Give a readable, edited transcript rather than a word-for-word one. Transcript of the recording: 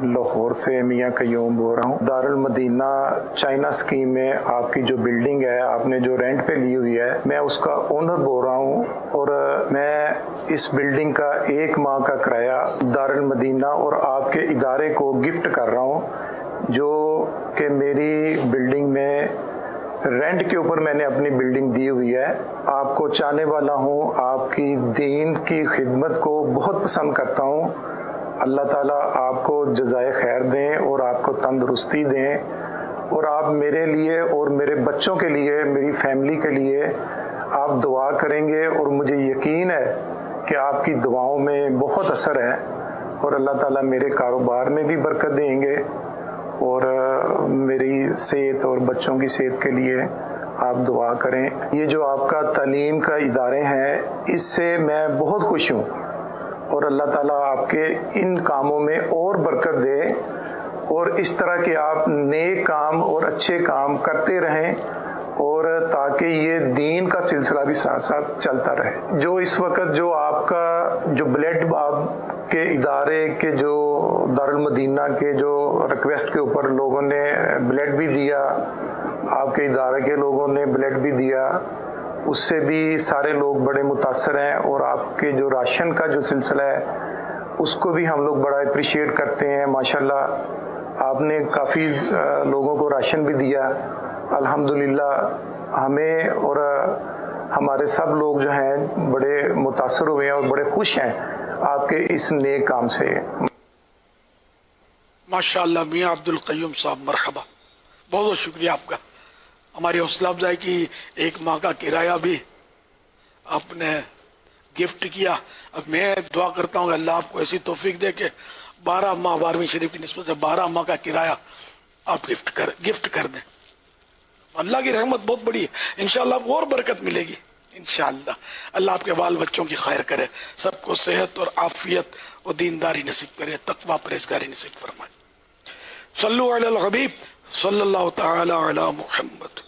लाहौर से मियाँ कयूम बोल रहा हूँ। दारुल मदीना चाइना स्कीम में आपकी जो बिल्डिंग है आपने जो रेंट पे ली हुई है, मैं उसका ओनर बोल रहा हूँ और मैं इस बिल्डिंग का 1 माह का किराया दारुल मदीना और आपके इदारे को गिफ्ट कर रहा हूँ, जो कि मेरी बिल्डिंग में रेंट के ऊपर मैंने अपनी बिल्डिंग दी हुई है। आपको चाहने वाला हूँ, आपकी दीन की खिदमत को बहुत पसंद करता हूँ। अल्लाह ताला आपको जज़ाए खैर दें और आपको तंदुरुस्ती दें और आप मेरे लिए और मेरे बच्चों के लिए, मेरी फैमिली के लिए आप दुआ करेंगे और मुझे यकीन है कि आपकी दुआओं में बहुत असर है और अल्लाह ताला मेरे कारोबार में भी बरकत देंगे और मेरी सेहत और बच्चों की सेहत के लिए आप दुआ करें। ये जो आपका तालीम का इदारे हैं, इससे मैं बहुत खुश हूँ और अल्लाह ताला आपके इन कामों में और बरकत दे और इस तरह के आप नेक काम और अच्छे काम करते रहें और ताकि ये दीन का सिलसिला भी साथ साथ चलता रहे। जो इस वक्त जो आपका जो ब्लड आपके इदारे के जो दारुल मदीना के जो रिक्वेस्ट के ऊपर लोगों ने ब्लड भी दिया, आपके इदारे के लोगों ने ब्लड भी दिया, उससे भी सारे लोग बड़े मुतासर हैं और आपके जो राशन का जो सिलसिला है उसको भी हम लोग बड़ा अप्रिशिएट करते हैं। माशाल्लाह आपने काफ़ी लोगों को राशन भी दिया। अल्हम्दुलिल्लाह हमें और हमारे सब लोग जो हैं बड़े मुतासर हुए हैं और बड़े खुश हैं आपके इस नेक काम से। माशाअल्लाह मियाँ अब्दुल क़य्यूम साहब, मरहबा, बहुत बहुत शुक्रिया आपका। हमारी हौसला अफजाई की 1 माह का किराया भी आपने गिफ्ट किया। अब मैं दुआ करता हूँ अल्लाह आपको ऐसी तौफीक दे के 12 माह 12वीं शरीफ की निस्बत से 12 माह का किराया आप गिफ्ट कर दें। अल्लाह की रहमत बहुत बड़ी है, इंशाअल्लाह आपको और बरकत मिलेगी इंशाअल्लाह। अल्लाह आपके बाल बच्चों की खैर करे, सबको सेहत और आफियत और दीनदारी नसीब करे, तकवा परहेजगारी नसीब फरमाए। सल्लु अलल हबीब सल्लल्लाहु तआला अला मुहम्मद।